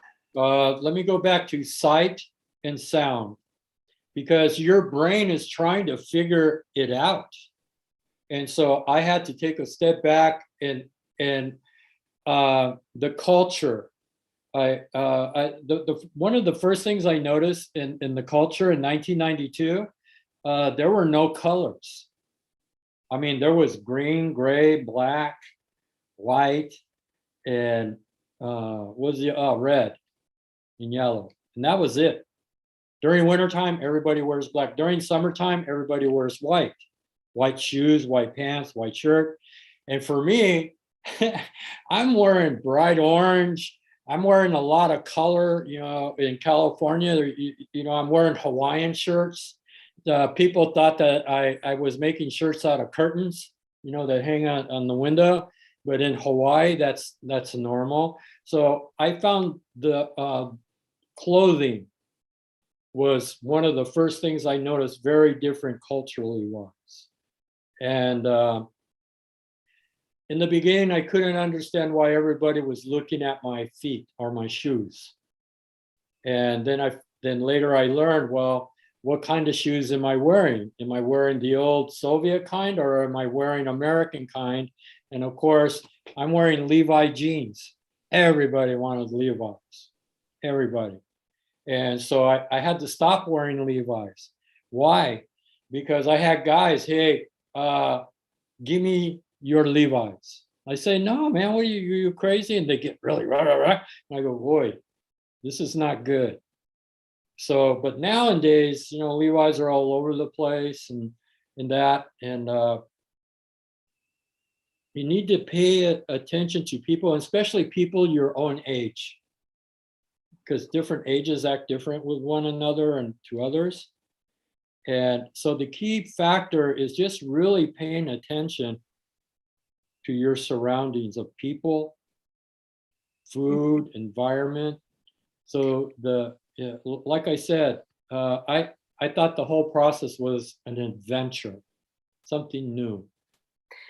Speaker 2: Let me go back to sight and sound, because your brain is trying to figure it out. And so I had to take a step back, and the culture. One of the first things I noticed in the culture in 1992, there were no colors. I mean, there was green, gray, black, white, and red and yellow, and that was it. During wintertime, everybody wears black. During summertime, everybody wears white. White shoes, white pants, white shirt. And for me, I'm wearing bright orange. I'm wearing a lot of color, you know, in California, you know, I'm wearing Hawaiian shirts. People thought that I was making shirts out of curtains, you know, that hang on the window. But in Hawaii, that's normal. So I found the clothing was one of the first things I noticed very different culturally wise. And in the beginning, I couldn't understand why everybody was looking at my feet or my shoes. And then later I learned, well, what kind of shoes am I wearing? Am I wearing the old Soviet kind or am I wearing American kind? And of course, I'm wearing Levi jeans. Everybody wanted Levi's, everybody. And so I had to stop wearing Levi's. Why? Because I had guys, hey, give me your Levi's. I say, no, man, what are you crazy? And they get really rah, rah, rah. And I go, boy, this is not good. So, but nowadays, you know, Levi's are all over the place and that. And you need to pay attention to people, especially people your own age, because different ages act different with one another and to others. And so the key factor is just really paying attention to your surroundings of people, food, environment. So like I said, I thought the whole process was an adventure, something new.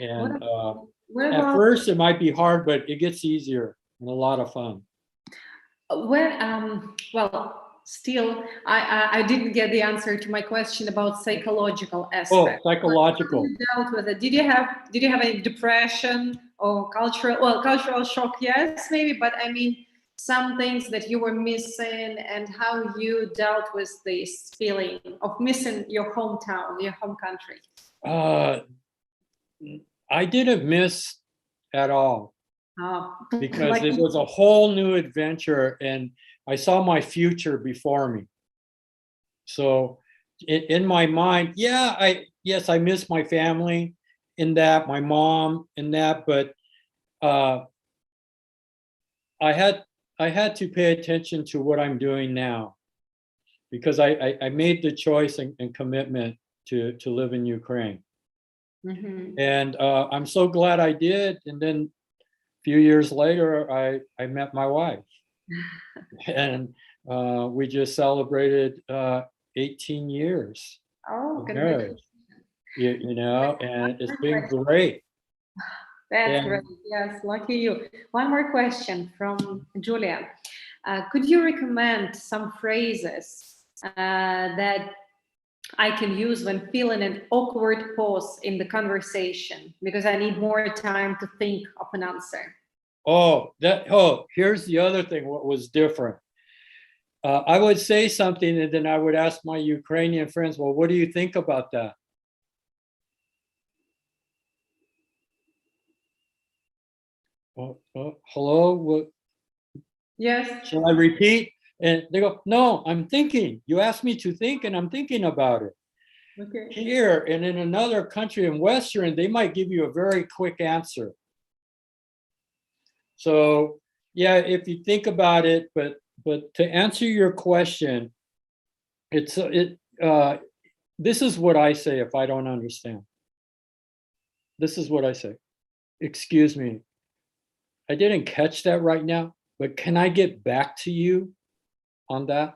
Speaker 2: And at first it might be hard, but it gets easier and a lot of fun.
Speaker 1: Well, still, I didn't get the answer to my question about psychological aspect.
Speaker 2: Oh, psychological.
Speaker 1: How you dealt with it? Did you have any depression or cultural shock? Yes, maybe, but I mean, some things that you were missing and how you dealt with this feeling of missing your hometown, your home country.
Speaker 2: I didn't miss at all. Because
Speaker 1: Like,
Speaker 2: it was a whole new adventure and I saw my future before me. So in my mind, yes, I miss my family in that, my mom in that, but I had to pay attention to what I'm doing now because I made the choice and commitment to live in Ukraine. Mm-hmm. And I'm so glad I did. And then few years later, I met my wife, and we just celebrated 18 years of marriage. You know, and it's been great.
Speaker 1: That's great. Yes, lucky you. One more question from Julia. Could you recommend some phrases that I can use when feeling an awkward pause in the conversation because I need more time to think of an answer? Here's the other thing. What was different? I would say something and then I would ask my Ukrainian friends, well, what do you think about that? Hello? What? Yes.
Speaker 2: Shall I repeat? And they go, no, I'm thinking. You asked me to think and I'm thinking about it. Okay. Here and in another country in Western, they might give you a very quick answer. So yeah, if you think about it, but to answer your question, this is what I say if I don't understand. This is what I say. Excuse me, I didn't catch that right now, but can I get back to you on that?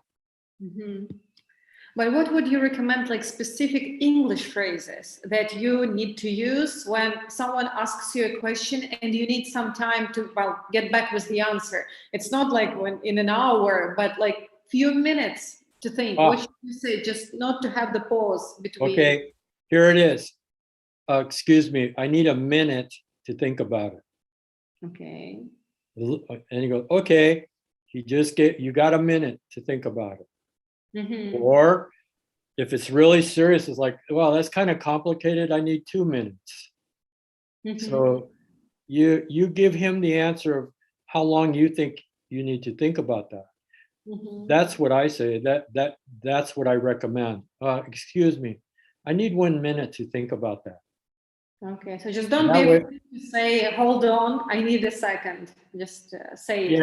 Speaker 2: Mm-hmm.
Speaker 1: But what would you recommend, like specific English phrases that you need to use when someone asks you a question and you need some time to get back with the answer? It's not like when in an hour, but like few minutes to think. What should you say? Just not to have the pause between.
Speaker 2: Okay, here it is. Excuse me, I need a minute to think about it. Okay. And you go, okay, you got a minute to think about it. Mm-hmm. Or if it's really serious, it's like, well, that's kind of complicated. I need 2 minutes. Mm-hmm. So you give him the answer of how long you think you need to think about that. That's what I say. That's what I recommend. Excuse me. I need 1 minute to think about that.
Speaker 1: Okay, so just don't be afraid to say, hold on, I need a second. Just say it.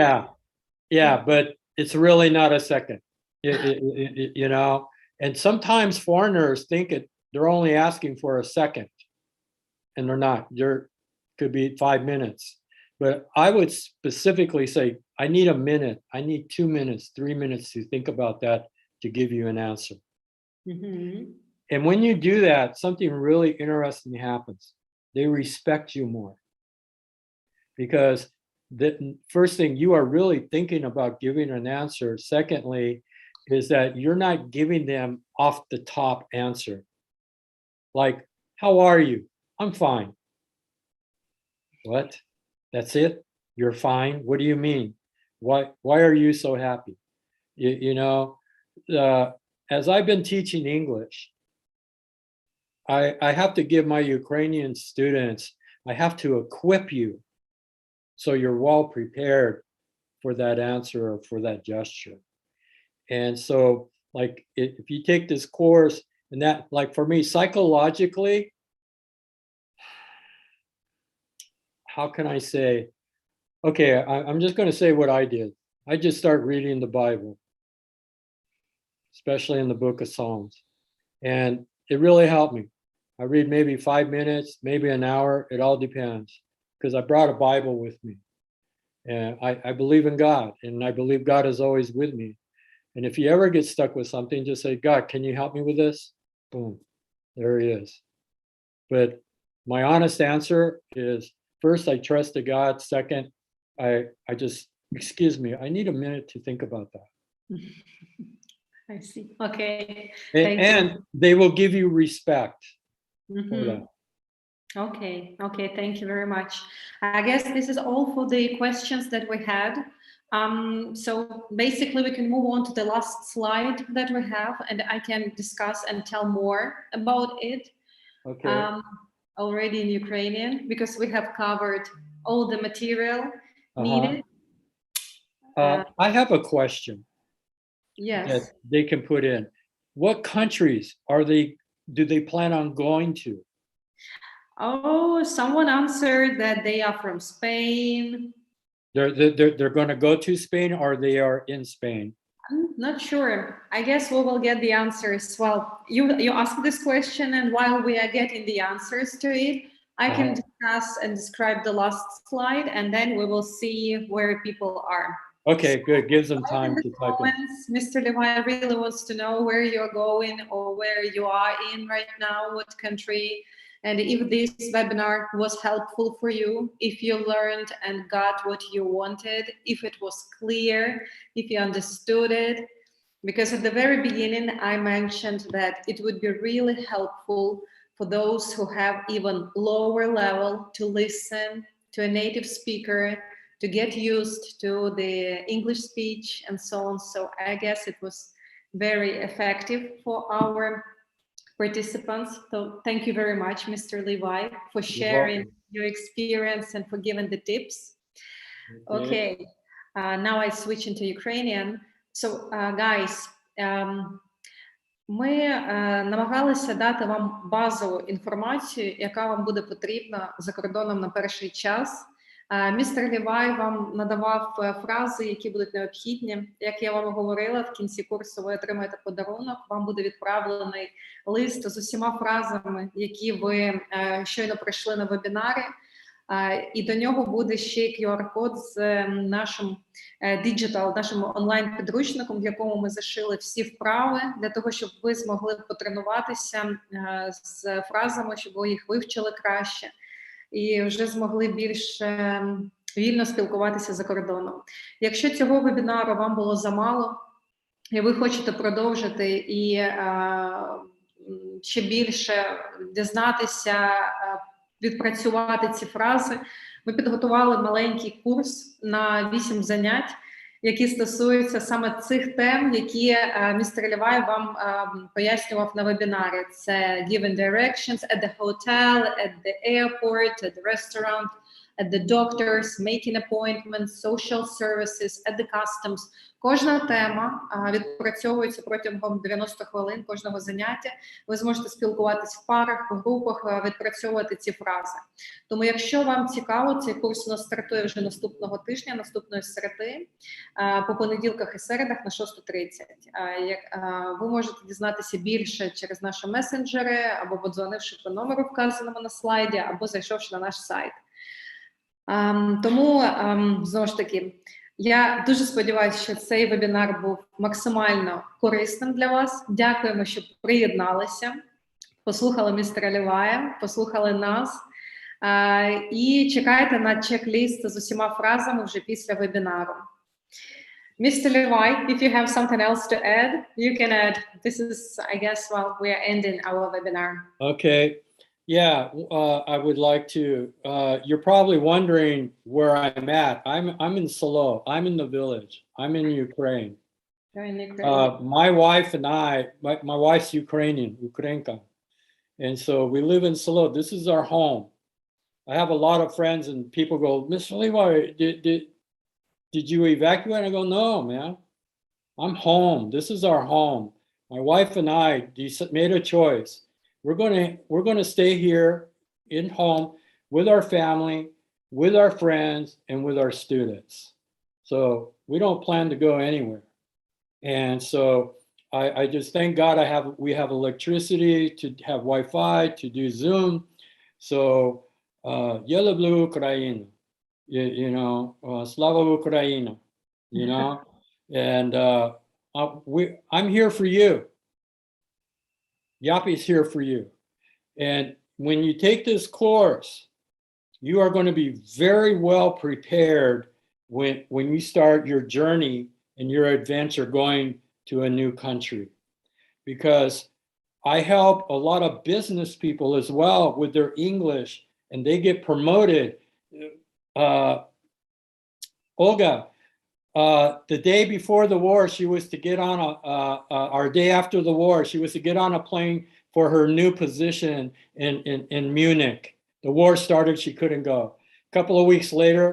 Speaker 2: Yeah, but it's really not a second. You know, and sometimes foreigners think they're only asking for a second, and they're not. Could be 5 minutes. But I would specifically say, I need a minute, I need 2 minutes, 3 minutes to think about that to give you an answer. And when you do that, something really interesting happens. They respect you more. Because the first thing, you are really thinking about giving an answer. Secondly, is that you're not giving them off the top answer. Like, how are you? I'm fine. What? That's it? You're fine? What do you mean? Why are you so happy? You know, as I've been teaching English, I have to give my Ukrainian students, I have to equip you so you're well prepared for that answer or for that gesture. And so, like, if you take this course, and that, like, for me, psychologically, how can I say, okay, I'm just going to say what I did. I just start reading the Bible, especially in the book of Psalms. And it really helped me. I read maybe 5 minutes, maybe an hour. It all depends, because I brought a Bible with me. And I believe in God, and I believe God is always with me. And if you ever get stuck with something, just say, God, can you help me with this? Boom, there he is. But my honest answer is, first, I trust to God. Second, I just, excuse me, I need a minute to think about that.
Speaker 1: I see. Okay.
Speaker 2: And they will give you respect for that.
Speaker 1: Okay, thank you very much. I guess this is all for the questions that we had. So basically we can move on to the last slide that we have, and I can discuss and tell more about it.
Speaker 2: Okay.
Speaker 1: Already in Ukrainian, because we have covered all the material needed.
Speaker 2: I have a question.
Speaker 1: Yes.
Speaker 2: That they can put in. What countries do they plan on going to?
Speaker 1: Oh, someone answered that they are from Spain.
Speaker 2: They're going to go to Spain, or they are in Spain?
Speaker 1: I'm not sure. I guess we will get the answers. Well, you asked this question, and while we are getting the answers to it, I can discuss and describe the last slide, and then we will see where people are.
Speaker 2: Okay, good. Gives them time to type in.
Speaker 1: Mr. Levi really wants to know where you're going or where you are in right now, what country, and if this webinar was helpful for you, if you learned and got what you wanted, if it was clear, if you understood it. Because at the very beginning, I mentioned that it would be really helpful for those who have even lower level to listen to a native speaker, to get used to the English speech and so on. So I guess it was very effective for our participants. So thank you very much, Mr. Levi, for sharing your experience and for giving the tips. Okay, now I switch into Ukrainian. So guys, ми намагалися дати вам базову інформацію, яка вам буде потрібна за кордоном на перший час. Містер Лівай вам надавав фрази, які будуть необхідні. Як я вам говорила, в кінці курсу ви отримаєте подарунок, вам буде відправлений лист з усіма фразами, які ви щойно пройшли на вебінарі. І до нього буде ще QR-код з нашим нашим онлайн-підручником, в якому ми зашили всі вправи, для того, щоб ви змогли потренуватися з фразами, щоб ви їх вивчили краще і вже змогли більш вільно спілкуватися за кордоном. Якщо цього вебінару вам було замало, і ви хочете продовжити і ще більше дізнатися, відпрацювати ці фрази, ми підготували маленький курс на 8 занять, які стосуються саме цих тем, які містер Лівай вам пояснював на вебінарі. Це given directions at the hotel, at the airport, at the restaurant, at the doctors, making appointments, social services, at the customs. Кожна тема відпрацьовується протягом 90 хвилин кожного заняття. Ви зможете спілкуватись в парах, в групах, відпрацьовувати ці фрази. Тому, якщо вам цікаво, цей курс у нас стартує вже наступного тижня, наступної середи, по понеділках і середах на 6:30. Ви можете дізнатися більше через наші месенджери, або подзвонивши по номеру, вказаному на слайді, або зайшовши на наш сайт. Тому, знову ж таки, я дуже сподіваюся, що цей вебінар був максимально корисним для вас. Дякуємо, що приєдналися, послухали містера Лівая, послухали нас. І чекайте на чек-ліст з усіма фразами вже після вебінару. Mr. Levi, if you have something else to add, you can add. This is, I guess, well, we are ending our webinar.
Speaker 2: Okay. Yeah, I would like to. You're probably wondering where I'm at. I'm in Selo. I'm in the village. I'm in Ukraine.
Speaker 1: You're in Ukraine.
Speaker 2: My wife and my wife's Ukrainian, Ukrainka, and so we live in Selo. This is our home. I have a lot of friends, and people go, Mr. Levi, did you evacuate? I go, no, man. I'm home. This is our home. My wife and I made a choice. We're gonna stay here in home with our family, with our friends, and with our students. So we don't plan to go anywhere. And so I just thank God we have electricity to have Wi-Fi, to do Zoom. So я люблю Україну, you know, слава Україна, you know, and I'm here for you. Yappy's here for you. And when you take this course, you are going to be very well prepared when you start your journey and your adventure going to a new country. Because I help a lot of business people as well with their English, and they get promoted. Olga, the day before the war, she was to get on or day after the war, she was to get on a plane for her new position in Munich. The war started, she couldn't go. A couple of weeks later,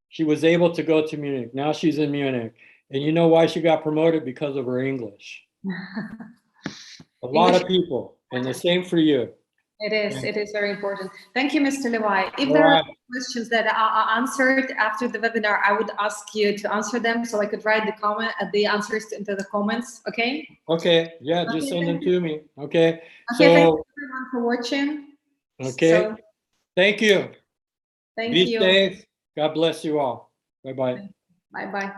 Speaker 2: she was able to go to Munich. Now she's in Munich. And you know why she got promoted? Because of her English. A lot of people, and the same for you.
Speaker 1: It is very important. Thank you, Mr. Levi. If there are questions that are answered after the webinar, I would ask you to answer them so I could write the answers into the comments, okay?
Speaker 2: Okay, yeah, just send them to me, okay?
Speaker 1: Okay, thank you everyone for watching.
Speaker 2: Okay, thank you.
Speaker 1: Thank
Speaker 2: you.
Speaker 1: you.
Speaker 2: Be safe. God bless you all. Bye-bye.
Speaker 1: Bye-bye.